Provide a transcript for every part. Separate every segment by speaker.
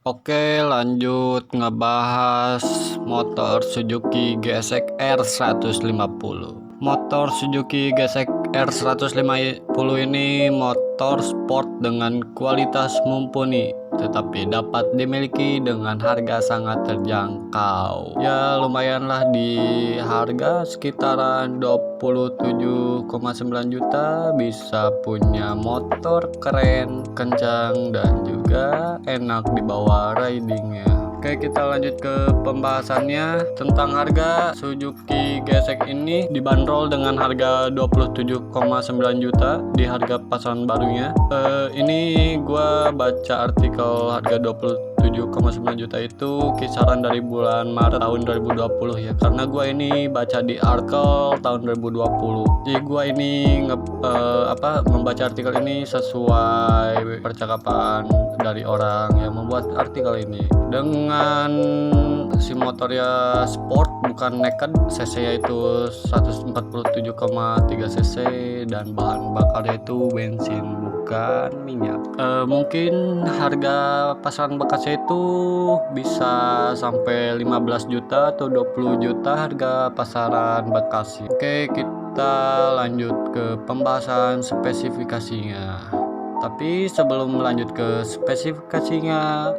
Speaker 1: Oke, lanjut ngebahas motor Suzuki GSX R150. Motor Suzuki GSX R150 ini motor sport dengan kualitas mumpuni, tetapi dapat dimiliki dengan harga sangat terjangkau. Ya lumayanlah, di harga sekitaran 27,9 juta bisa punya motor keren, kencang, dan juga enak dibawa ridingnya. Oke, kita lanjut ke pembahasannya. Tentang harga, Suzuki GSX ini dibanderol dengan harga 27,9 juta di harga pasaran barunya. Ini gua baca artikel harga 27,9 juta itu kisaran dari bulan Maret tahun 2020 ya, karena gua ini baca di artikel tahun 2020. Jadi gua ini membaca artikel ini sesuai percakapan dari orang yang membuat artikel ini. Dengan si motor ya sport, bukan naked, cc nya itu 147,3 cc dan bahan bakarnya itu bensin bukan minyak. Mungkin harga pasaran bekasnya itu bisa sampai 15 juta atau 20 juta harga pasaran bekasnya. Oke, kita lanjut ke pembahasan spesifikasinya. Tapi sebelum lanjut ke spesifikasinya,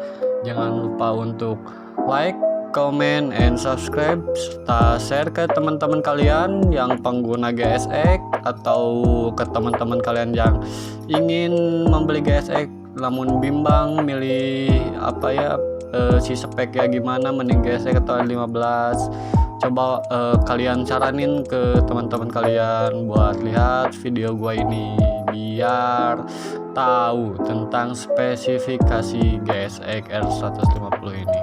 Speaker 1: jangan lupa untuk like, comment, and subscribe, serta share ke teman-teman kalian yang pengguna GSX atau ke teman-teman kalian yang ingin membeli GSX namun bimbang milih si speknya gimana, mending GSX atau R15. Coba kalian saranin ke teman-teman kalian buat lihat video gua ini biar tahu tentang spesifikasi GSX R150 ini.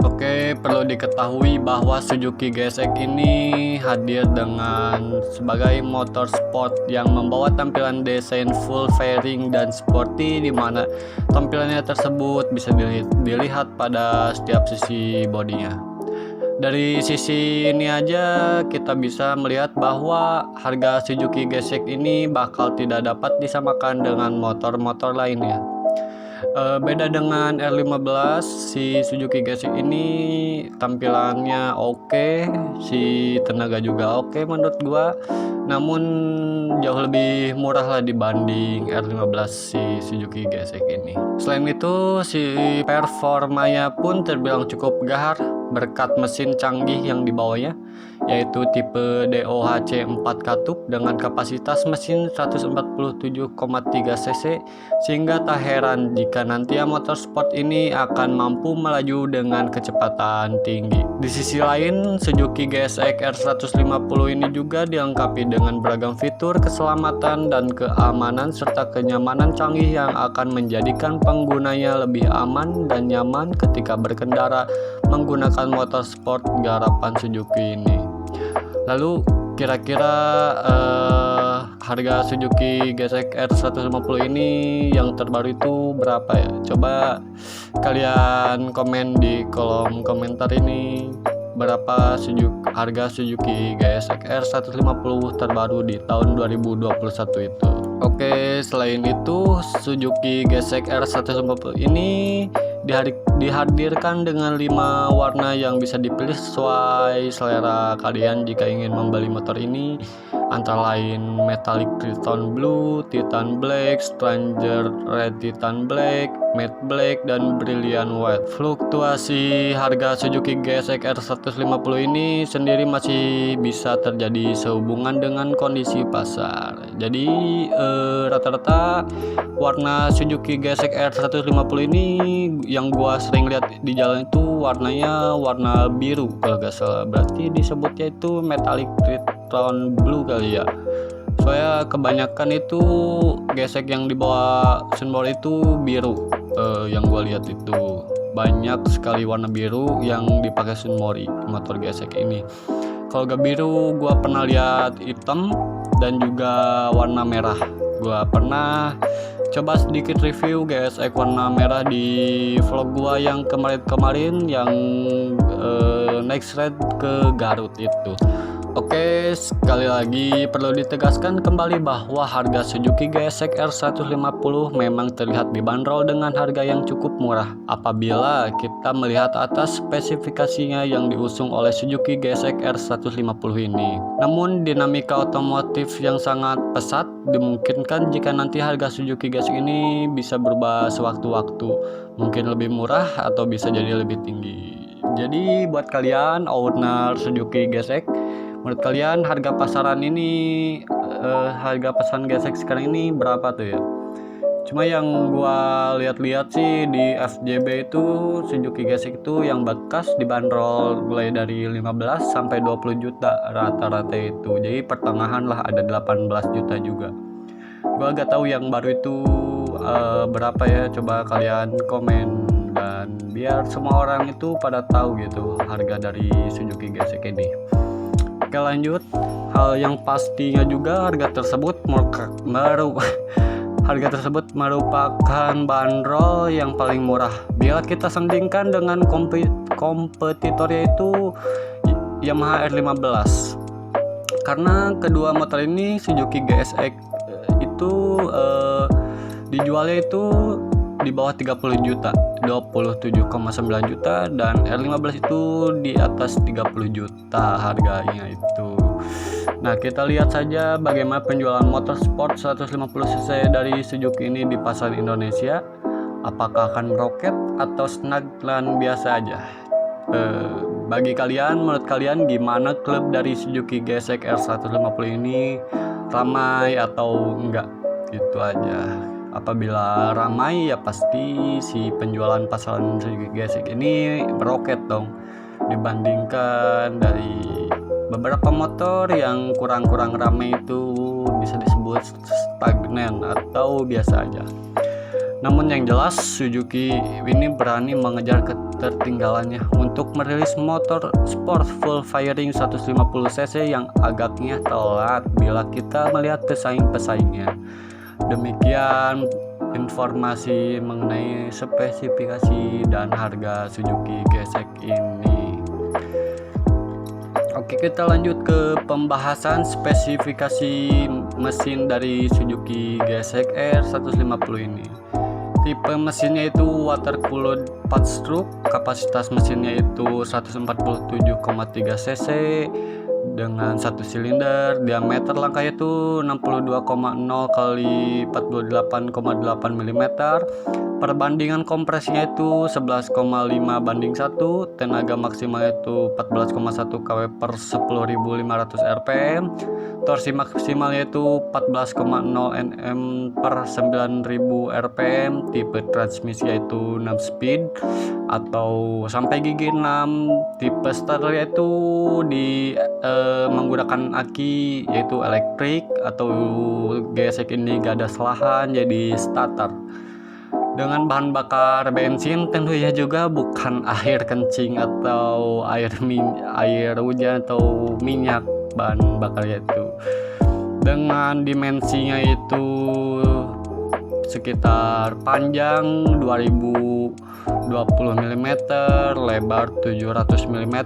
Speaker 1: Oke, perlu diketahui bahwa Suzuki GSX ini hadir dengan sebagai motor sport yang membawa tampilan desain full fairing dan sporty, di mana tampilannya tersebut bisa dilihat pada setiap sisi bodinya. Dari sisi ini aja kita bisa melihat bahwa harga Suzuki GSX ini bakal tidak dapat disamakan dengan motor-motor lainnya. Beda dengan R15, si Suzuki GSX ini tampilannya oke, si tenaga juga oke menurut gua, namun jauh lebih murah lah dibanding R15 si Suzuki GSX ini. Selain itu, si performanya pun terbilang cukup gahar berkat mesin canggih yang dibawanya, yaitu tipe DOHC 4 katup dengan kapasitas mesin 147,3 cc, sehingga tak heran jika nanti motor sport ini akan mampu melaju dengan kecepatan tinggi. Di sisi lain, Suzuki GSX R150 ini juga dilengkapi dengan beragam fitur keselamatan dan keamanan serta kenyamanan canggih yang akan menjadikan penggunanya lebih aman dan nyaman ketika berkendara menggunakan motor sport garapan Suzuki ini. Lalu kira-kira harga Suzuki GSX R150 ini yang terbaru itu berapa ya? Coba kalian komen di kolom komentar ini berapa harga Suzuki GSX R150 terbaru di tahun 2021 itu. Oke, selain itu Suzuki GSX R150 ini dihadirkan dengan 5 warna yang bisa dipilih sesuai selera kalian jika ingin membeli motor ini, antara lain Metallic Triton Blue, Titan Black, Stranger Red Titan Black, Matte Black, dan Brilliant White. Fluktuasi harga Suzuki GSX R150 ini sendiri masih bisa terjadi sehubungan dengan kondisi pasar. Jadi rata-rata warna Suzuki GSX R150 ini yang gua sering lihat di jalan itu warnanya warna biru kalau gak salah, berarti disebutnya itu Metallic Triton Blue kali ya. Soalnya kebanyakan itu GSX yang dibawa Sunball itu biru. Yang gua lihat itu banyak sekali warna biru yang dipakai Sunmori motor GSX ini. Kalau gak biru, gua pernah lihat hitam dan juga warna merah. Gua pernah coba sedikit review GSX warna merah di vlog gua yang kemarin yang Next Red ke Garut itu. Oke, sekali lagi perlu ditegaskan kembali bahwa harga Suzuki GSX R150 memang terlihat dibanderol dengan harga yang cukup murah apabila kita melihat atas spesifikasinya yang diusung oleh Suzuki GSX R150 ini. Namun dinamika otomotif yang sangat pesat dimungkinkan jika nanti harga Suzuki GSX ini bisa berubah sewaktu-waktu, mungkin lebih murah atau bisa jadi lebih tinggi. Jadi buat kalian owner Suzuki GSX, menurut kalian harga pasaran ini harga pasaran GSX sekarang ini berapa tuh ya? Cuma yang gua lihat-lihat sih di FJB itu Suzuki GSX itu yang bekas dibanderol mulai dari 15 sampai 20 juta rata-rata itu. Jadi pertengahan lah ada 18 juta juga. Gua agak tahu yang baru itu berapa ya, coba kalian komen dan biar semua orang itu pada tahu gitu harga dari Suzuki GSX ini. Oke, lanjut. Hal yang pastinya juga harga tersebut merupakan bandrol yang paling murah bila kita sandingkan dengan kompetitornya itu Yamaha R15. Karena kedua motor ini Suzuki GSX itu dijualnya itu di bawah 30 juta, 27,9 juta, dan R15 itu di atas 30 juta harganya itu. Nah, kita lihat saja bagaimana penjualan motor sport 150cc dari Suzuki ini di pasar Indonesia. Apakah akan meroket atau stagnan biasa aja? Bagi kalian, menurut kalian gimana klub dari Suzuki GSX R150 ini, ramai atau enggak? Gitu aja. Apabila ramai ya pasti si penjualan pasaran Suzuki GSX ini meroket dong dibandingkan dari beberapa motor yang kurang-kurang ramai itu bisa disebut stagnan atau biasa aja. Namun yang jelas Suzuki ini berani mengejar ketertinggalannya untuk merilis motor sport full firing 150cc yang agaknya telat bila kita melihat pesaing-pesaingnya. Demikian informasi mengenai spesifikasi dan harga Suzuki GSX ini. Oke, kita lanjut ke pembahasan spesifikasi mesin dari Suzuki GSX R150 ini. Tipe mesinnya itu water cooled 4 stroke, kapasitas mesinnya itu 147,3 cc dengan satu silinder, diameter langkahnya itu 62,0 kali 48,8 mm, perbandingan kompresinya itu 11,5 banding 1, tenaga maksimalnya itu 14,1 kW per 10.500 rpm, torsi maksimalnya itu 14,0 Nm per 9.000 rpm, tipe transmisi yaitu 6 speed atau sampai gigi 6, tipe starter yaitu menggunakan aki yaitu elektrik, atau GSX ini gak ada selahan jadi starter dengan bahan bakar bensin tentunya juga, bukan air kencing atau air hujan atau minyak bahan bakarnya itu. Dengan dimensinya itu sekitar panjang 2020 mm, lebar 700 mm,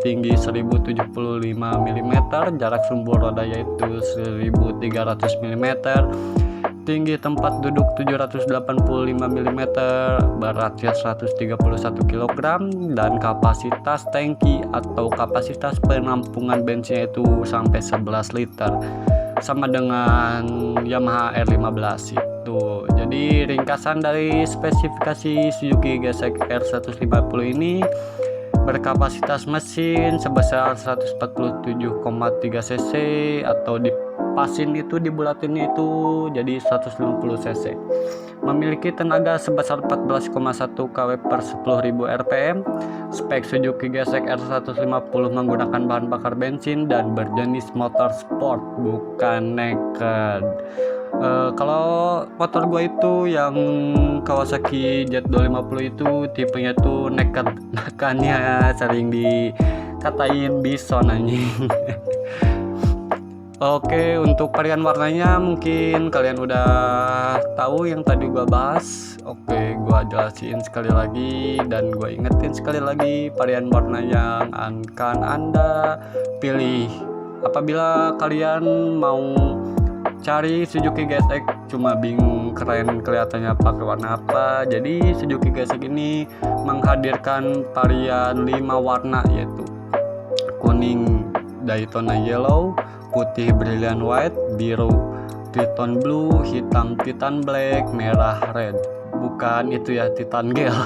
Speaker 1: tinggi 1075 mm, jarak sumbu roda yaitu 1300 mm, tinggi tempat duduk 785 mm, beratnya 131 kg, dan kapasitas tangki atau kapasitas penampungan bensinnya itu sampai 11 liter sama dengan Yamaha R15 itu. Jadi ringkasan dari spesifikasi Suzuki GSX R150 ini berkapasitas mesin sebesar 147,3 cc atau dipasin itu dibulatin itu jadi 150 cc. Memiliki tenaga sebesar 14,1 kW per 10.000 rpm. Spek Suzuki GSX R150 menggunakan bahan bakar bensin dan berjenis motor sport, bukan naked. Kalau motor gue itu yang Kawasaki Z250 itu tipenya tuh naked, makanya sering dikatain bison anjing. Oke, untuk varian warnanya mungkin kalian udah tahu yang tadi gua bahas. Oke, gua jelasin sekali lagi dan gua ingetin sekali lagi varian warna yang akan Anda pilih apabila kalian mau cari Suzuki GSX cuma bingung keren kelihatannya pakai warna apa, jadi Suzuki GSX ini menghadirkan varian 5 warna, yaitu kuning Daytona Yellow, putih Brilliant White, biru Triton Blue, hitam Titan Black, merah Red. Bukan itu ya, Titan Gel.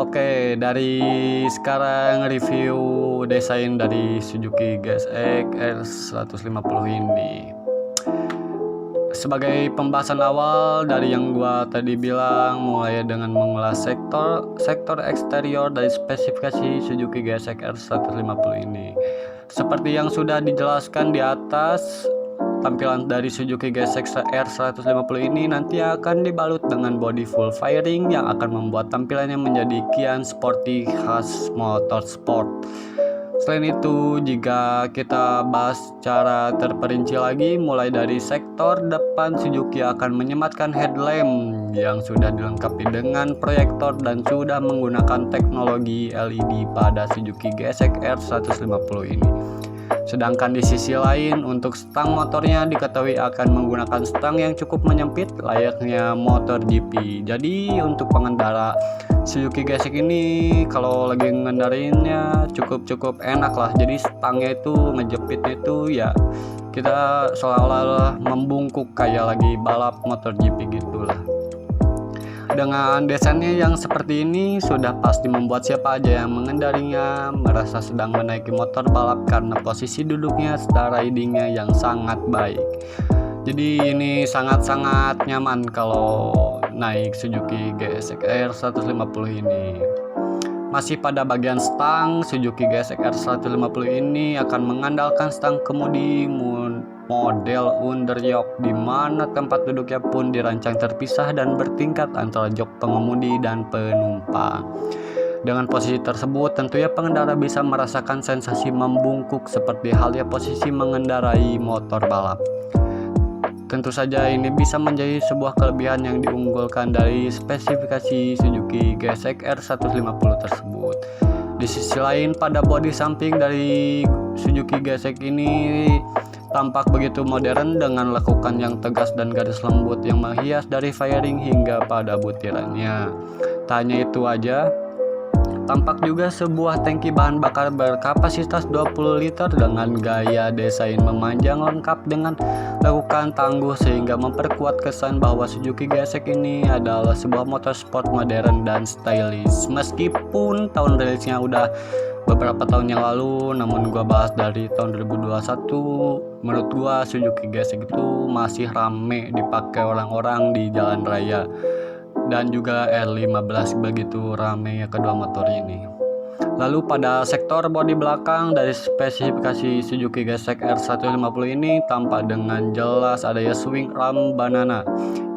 Speaker 1: Oke, dari sekarang review desain dari Suzuki GSX R150 ini. Sebagai pembahasan awal dari yang gua tadi bilang, mulai dengan mengulas sektor eksterior dari spesifikasi Suzuki GSX R150 ini. Seperti yang sudah dijelaskan di atas, tampilan dari Suzuki GSX R150 ini nanti akan dibalut dengan body full fairing yang akan membuat tampilannya menjadi kian sporty khas motorsport. Selain itu, jika kita bahas secara terperinci lagi, mulai dari sektor depan, Suzuki akan menyematkan headlamp yang sudah dilengkapi dengan proyektor dan sudah menggunakan teknologi LED pada Suzuki GSX R150 ini. Sedangkan di sisi lain, untuk stang motornya diketahui akan menggunakan stang yang cukup menyempit layaknya motor GP. Jadi untuk pengendara Suzuki GSX ini kalau lagi ngendarinnya cukup enak lah. Jadi stangnya itu ngejepitnya itu ya kita seolah-olah membungkuk kayak lagi balap motor GP gitulah. Dengan desainnya yang seperti ini sudah pasti membuat siapa aja yang mengendarinya merasa sedang menaiki motor balap karena posisi duduknya serta ridingnya yang sangat baik. Jadi ini sangat-sangat nyaman kalau naik Suzuki GSX R150 ini. Masih pada bagian stang, Suzuki GSX R150 ini akan mengandalkan stang kemudi model underyoke, di mana tempat duduknya pun dirancang terpisah dan bertingkat antara jok pengemudi dan penumpang. Dengan posisi tersebut, tentunya pengendara bisa merasakan sensasi membungkuk seperti halnya posisi mengendarai motor balap. Tentu saja ini bisa menjadi sebuah kelebihan yang diunggulkan dari spesifikasi Suzuki GSX R150 tersebut. Di sisi lain, pada bodi samping dari Suzuki GSX ini tampak begitu modern dengan lekukan yang tegas dan garis lembut yang menghias dari fairing hingga pada butirannya. Tak hanya itu aja, tampak juga sebuah tangki bahan bakar berkapasitas 20 liter dengan gaya desain memanjang lengkap dengan lekukan tangguh sehingga memperkuat kesan bahwa Suzuki GSX ini adalah sebuah motorsport modern dan stylish. Meskipun tahun rilisnya udah beberapa tahun yang lalu, namun gua bahas dari tahun 2021, menurut gua Suzuki GSX itu masih rame dipakai orang-orang di jalan raya. Dan juga R15 begitu rame kedua motor ini. Lalu pada sektor bodi belakang dari spesifikasi Suzuki GSX R150 ini tampak dengan jelas adanya swing arm banana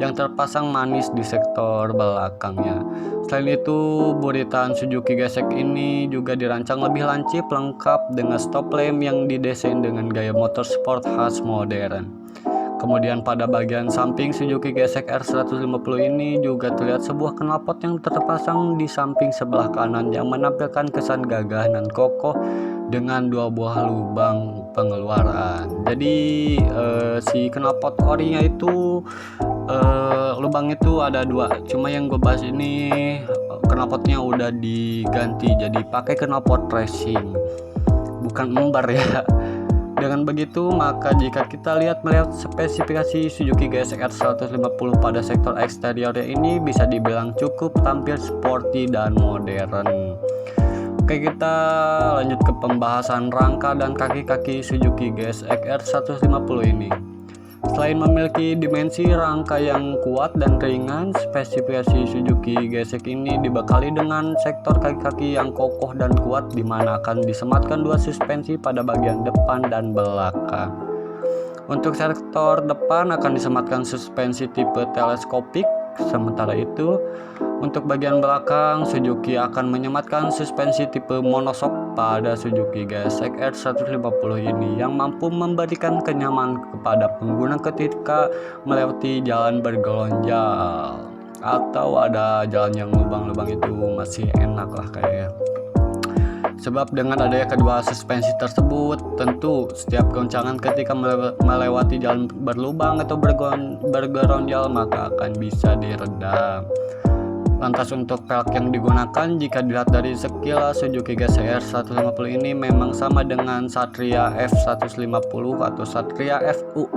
Speaker 1: yang terpasang manis di sektor belakangnya. Selain itu, buritan Suzuki GSX ini juga dirancang lebih lancip lengkap dengan stop lamp yang didesain dengan gaya motorsport khas modern. Kemudian pada bagian samping Suzuki GSX R150 ini juga terlihat sebuah knalpot yang terpasang di samping sebelah kanan yang menampilkan kesan gagah dan kokoh dengan 2 buah lubang pengeluaran. Jadi si knalpot orinya itu lubang itu ada 2. Cuma yang gue bahas ini knalpotnya udah diganti jadi pakai knalpot racing, bukan embar ya. Dengan begitu, maka jika kita melihat spesifikasi Suzuki GSX R150 pada sektor eksteriornya ini bisa dibilang cukup tampil sporty dan modern. Oke, kita lanjut ke pembahasan rangka dan kaki-kaki Suzuki GSX R150 ini. Selain memiliki dimensi rangka yang kuat dan ringan, spesifikasi Suzuki GSX ini dibekali dengan sektor kaki-kaki yang kokoh dan kuat, di mana akan disematkan 2 suspensi pada bagian depan dan belakang. Untuk sektor depan akan disematkan suspensi tipe teleskopik. Sementara itu, untuk bagian belakang Suzuki akan menyematkan suspensi tipe monoshock pada Suzuki GSX R150 ini yang mampu memberikan kenyamanan kepada pengguna ketika melewati jalan bergelonjal atau ada jalan yang lubang-lubang itu masih enak lah kayaknya. Sebab dengan adanya kedua suspensi tersebut, tentu setiap goncangan ketika melewati jalan berlubang atau bergeronjal maka akan bisa diredam. Lantas untuk pelek yang digunakan, jika dilihat dari sekilas, Suzuki GSX-R 150 ini memang sama dengan Satria F150 atau Satria FU,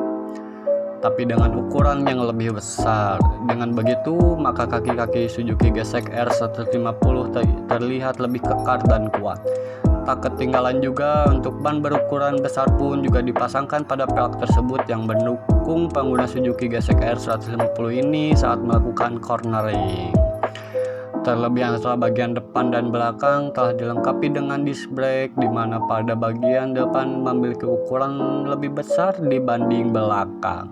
Speaker 1: tapi dengan ukuran yang lebih besar. Dengan begitu, maka kaki-kaki Suzuki GSX-R 150 terlihat lebih kekar dan kuat. Tak ketinggalan juga untuk ban berukuran besar pun juga dipasangkan pada pelek tersebut yang mendukung pengguna Suzuki GSX-R 150 ini saat melakukan cornering. Terlebih antara bagian depan dan belakang telah dilengkapi dengan disc brake, di mana pada bagian depan memiliki ukuran lebih besar dibanding belakang.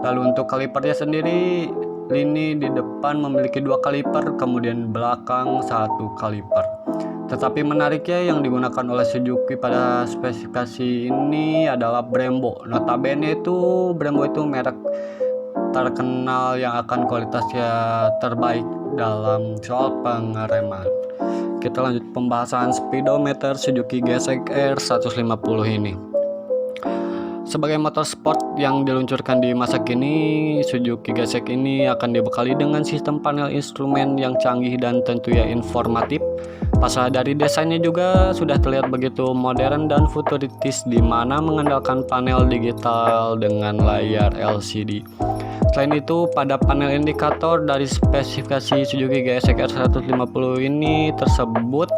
Speaker 1: Lalu untuk kalipernya sendiri, lini di depan memiliki 2 kaliper, kemudian belakang 1 kaliper. Tetapi menariknya yang digunakan oleh Suzuki pada spesifikasi ini adalah Brembo. Notabene itu Brembo itu merek terkenal yang akan kualitasnya terbaik dalam soal pengereman. Kita lanjut pembahasan speedometer Suzuki GSX-R 150 ini. Sebagai motor sport yang diluncurkan di masa kini, Suzuki GSX ini akan dibekali dengan sistem panel instrumen yang canggih dan tentunya informatif. Pasal dari desainnya juga sudah terlihat begitu modern dan futuristis, di mana mengandalkan panel digital dengan layar LCD. Selain itu, pada panel indikator dari spesifikasi Suzuki GSX-R 150 ini tersebut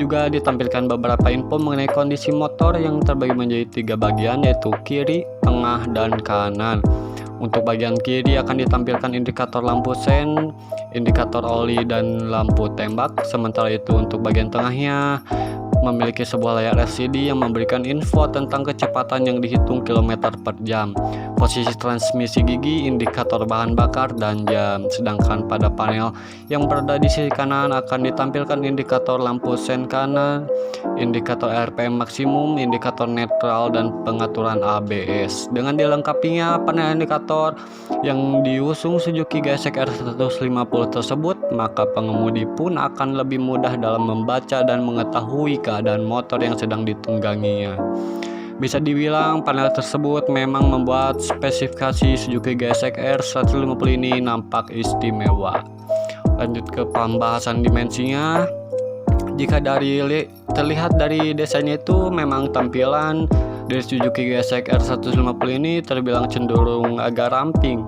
Speaker 1: juga ditampilkan beberapa info mengenai kondisi motor yang terbagi menjadi 3 bagian, yaitu kiri, tengah, dan kanan. Untuk bagian kiri akan ditampilkan indikator lampu sen, indikator oli, dan lampu tembak. Sementara itu untuk bagian tengahnya memiliki sebuah layar LCD yang memberikan info tentang kecepatan yang dihitung kilometer per jam, posisi transmisi gigi, indikator bahan bakar, dan jam. Sedangkan pada panel yang berada di sisi kanan akan ditampilkan indikator lampu sen kanan, indikator RPM maksimum, indikator netral, dan pengaturan ABS. Dengan dilengkapinya panel indikator yang diusung Suzuki GSX-R 150 tersebut, maka pengemudi pun akan lebih mudah dalam membaca dan mengetahui keadaan motor yang sedang ditungganginya. Bisa dibilang panel tersebut memang membuat spesifikasi Suzuki GSX-R 150 ini nampak istimewa. Lanjut ke pembahasan dimensinya. Jika terlihat dari desainnya itu memang tampilan dari Suzuki GSX-R 150 ini terbilang cenderung agak ramping.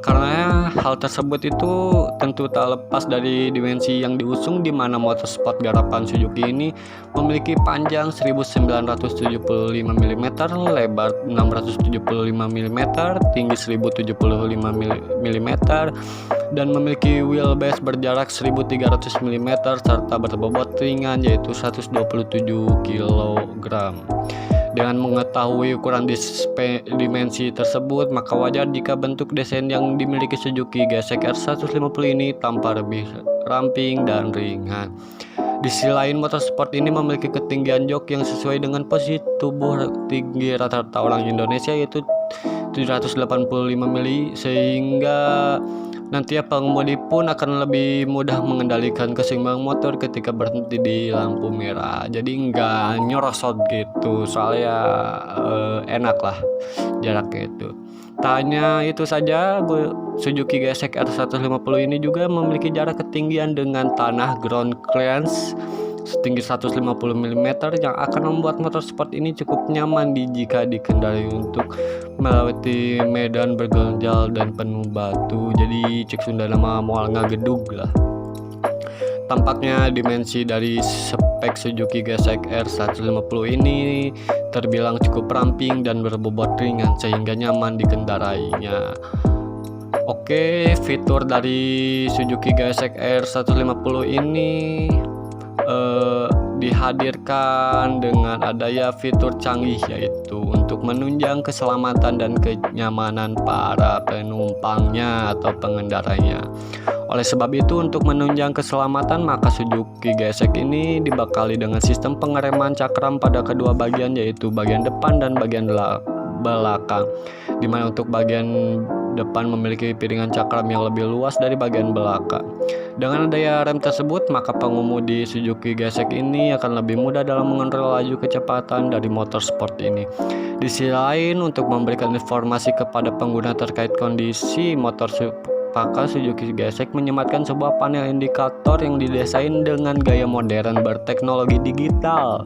Speaker 1: Karena hal tersebut itu tentu tak lepas dari dimensi yang diusung, di mana motorsport garapan Suzuki ini memiliki panjang 1975 mm, lebar 675 mm, tinggi 1075 mm, dan memiliki wheelbase berjarak 1300 mm serta berbobot ringan yaitu 127 kg. Dengan mengetahui ukuran dimensi tersebut, maka wajar jika bentuk desain yang dimiliki Suzuki GSX-R 150 ini tampak lebih ramping dan ringan. Di sisi lain, motorsport ini memiliki ketinggian jok yang sesuai dengan posisi tubuh tinggi rata-rata orang Indonesia, yaitu 785 mili, sehingga nantinya pengemudi pun akan lebih mudah mengendalikan keseimbangan motor ketika berhenti di lampu merah. Jadi nggak nyorosot gitu, soalnya enak lah jaraknya itu. Tak hanya itu saja, Suzuki GSX-R 150 ini juga memiliki jarak ketinggian dengan tanah ground clearance setinggi 150 mm yang akan membuat motor sport ini cukup nyaman jika dikendarai untuk melewati medan bergonjal dan penuh batu. Jadi cek Sunda nama moal ngagedug lah. Tampaknya dimensi dari spek Suzuki GSX-R 150 ini terbilang cukup ramping dan berbobot ringan sehingga nyaman dikendarainya. Oke, fitur dari Suzuki GSX-R 150 ini dihadirkan dengan adanya fitur canggih, yaitu untuk menunjang keselamatan dan kenyamanan para penumpangnya atau pengendaranya. Oleh sebab itu, untuk menunjang keselamatan, maka Suzuki GSX ini dibekali dengan sistem pengereman cakram pada kedua bagian, yaitu bagian depan dan bagian belakang, dimana untuk bagian depan memiliki piringan cakram yang lebih luas dari bagian belakang. Dengan daya rem tersebut, maka pengemudi Suzuki GSX ini akan lebih mudah dalam mengontrol laju kecepatan dari motor sport ini. Di sisi lain, untuk memberikan informasi kepada pengguna terkait kondisi motor maka Suzuki GSX menyematkan sebuah panel indikator yang didesain dengan gaya modern berteknologi digital,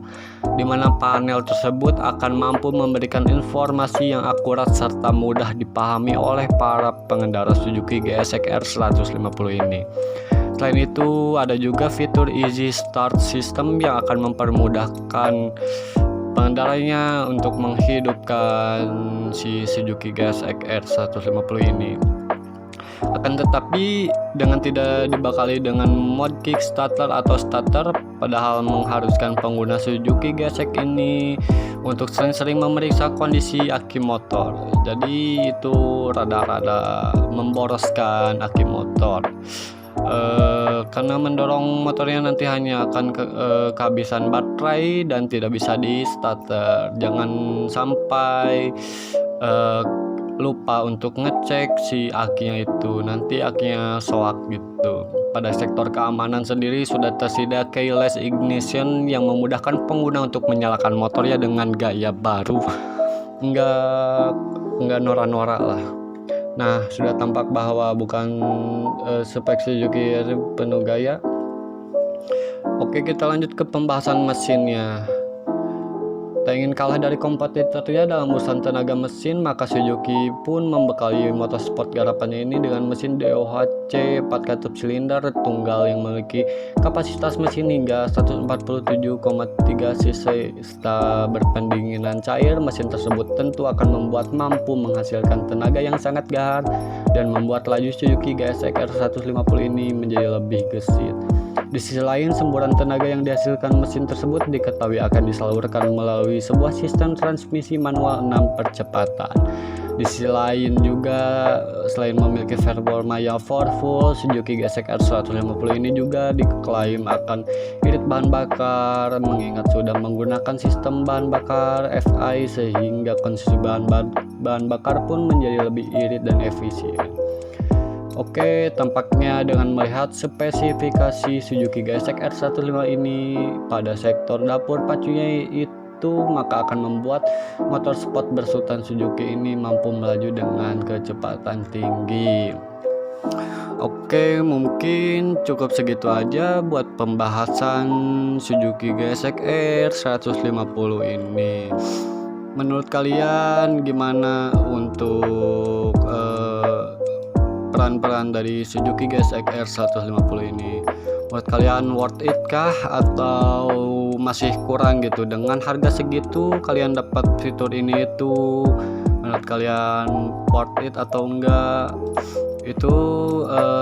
Speaker 1: di mana panel tersebut akan mampu memberikan informasi yang akurat serta mudah dipahami oleh para pengendara Suzuki GSX R150 ini. Selain itu, ada juga fitur Easy Start System yang akan mempermudahkan pengendaranya untuk menghidupkan si Suzuki GSX R150 ini. Akan tetapi dengan tidak dibekali dengan mod Kickstarter atau starter, padahal mengharuskan pengguna Suzuki GSX ini untuk sering-sering memeriksa kondisi aki motor. Jadi itu rada-rada memboroskan aki motor. Karena mendorong motornya nanti hanya akan kehabisan baterai dan tidak bisa di starter. Jangan sampai lupa untuk ngecek si akinya itu, nanti akinya soak gitu. Pada sektor keamanan sendiri sudah tersedia keyless ignition yang memudahkan pengguna untuk menyalakan motornya dengan gaya baru, nggak norak-norak lah. Nah, sudah tampak bahwa bukan spek Suzuki penuh gaya. Oke, kita lanjut ke pembahasan mesinnya. Tak ingin kalah dari kompetitornya dalam urusan tenaga mesin, maka Suzuki pun membekali motorsport garapannya ini dengan mesin DOHC 4 katup silinder tunggal yang memiliki kapasitas mesin hingga 147,3 cc serta berpendinginan cair. Mesin tersebut tentu akan membuat mampu menghasilkan tenaga yang sangat gahar dan membuat laju Suzuki GSX R150 ini menjadi lebih gesit. Di sisi lain, semburan tenaga yang dihasilkan mesin tersebut diketahui akan disalurkan melalui sebuah sistem transmisi manual 6 percepatan. Di sisi lain juga, selain memiliki performa yang powerful, Suzuki GSX R150 ini juga diklaim akan irit bahan bakar, mengingat sudah menggunakan sistem bahan bakar FI sehingga konsumsi bahan bakar pun menjadi lebih irit dan efisien. Oke, tampaknya dengan melihat spesifikasi Suzuki GSX R150 ini pada sektor dapur pacunya itu, maka akan membuat motor sport bersultan Suzuki ini mampu melaju dengan kecepatan tinggi. Oke, mungkin cukup segitu aja buat pembahasan Suzuki GSX R150 ini. Menurut kalian gimana untuk peran-peran dari Suzuki GSX R150 ini? Menurut kalian worth it kah atau masih kurang gitu? Dengan harga segitu kalian dapat fitur ini itu, menurut kalian worth it atau enggak? Itu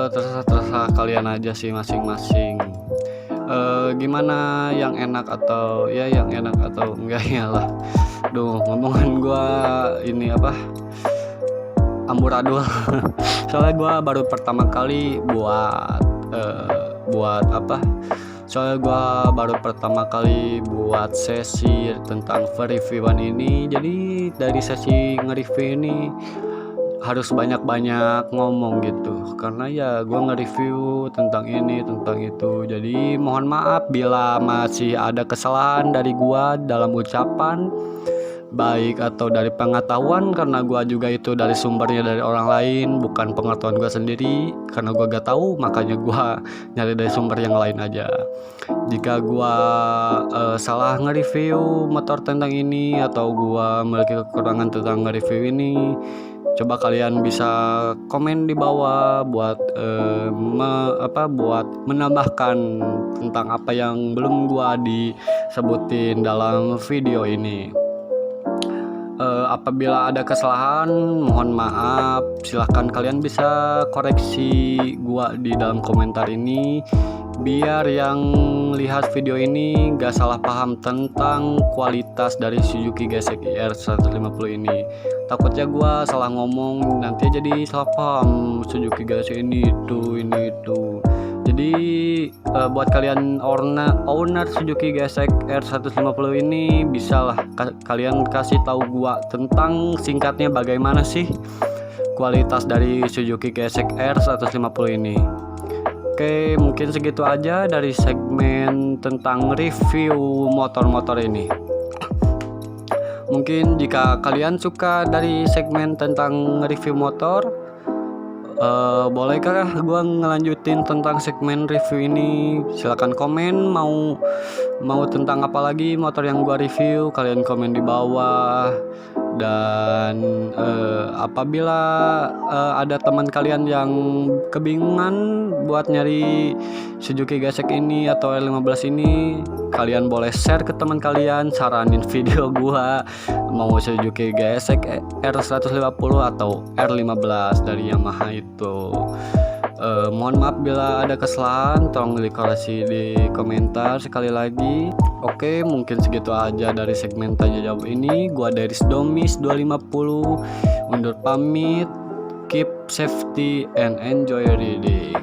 Speaker 1: terserah kalian aja sih masing-masing. Gimana yang enak atau ya yang enak atau enggak ya lah. Duh, ngomongan gua ini apa? Amburadul. Soalnya gue baru pertama kali buat sesi tentang reviewan ini. Jadi dari sesi nge-review ini harus banyak-banyak ngomong gitu, karena ya gue nge-review tentang ini tentang itu. Jadi mohon maaf bila masih ada kesalahan dari gue dalam ucapan, baik atau dari pengetahuan, karena gua juga itu dari sumbernya dari orang lain, bukan pengetahuan gua sendiri. Karena gua gak tahu, makanya gua nyari dari sumber yang lain aja. Jika gua salah nge-review motor tentang ini atau gua memiliki kekurangan tentang nge-review ini, coba kalian bisa komen di bawah buat buat menambahkan tentang apa yang belum gua disebutin dalam video ini. Apabila ada kesalahan, mohon maaf. Silahkan kalian bisa koreksi gua di dalam komentar ini, biar yang lihat video ini gak salah paham tentang kualitas dari Suzuki GSX R150 ini. Takutnya gua salah ngomong, nanti jadi salah paham Suzuki GSX ini itu. Jadi buat kalian owner Suzuki GSX R150 ini, bisalah kalian kasih tahu gua tentang singkatnya bagaimana sih kualitas dari Suzuki GSX R 150 ini. Oke, mungkin segitu aja dari segmen tentang review motor-motor ini. Mungkin jika kalian suka dari segmen tentang review motor, bolehkah gue ngelanjutin tentang segmen review ini? Silahkan komen mau tentang apa lagi motor yang gue review, kalian komen di bawah. Dan apabila ada teman kalian yang kebingungan buat nyari Suzuki GSX ini atau R15 ini, kalian boleh share ke teman kalian, saranin video gua mau Suzuki GSX R150 atau R15 dari Yamaha itu. Mohon maaf bila ada kesalahan, tolong dikoreksi di komentar sekali lagi. Oke, mungkin segitu aja dari segmen tanya jawab ini. Gua dari Domis 250 undur pamit. Keep safety and enjoy reading.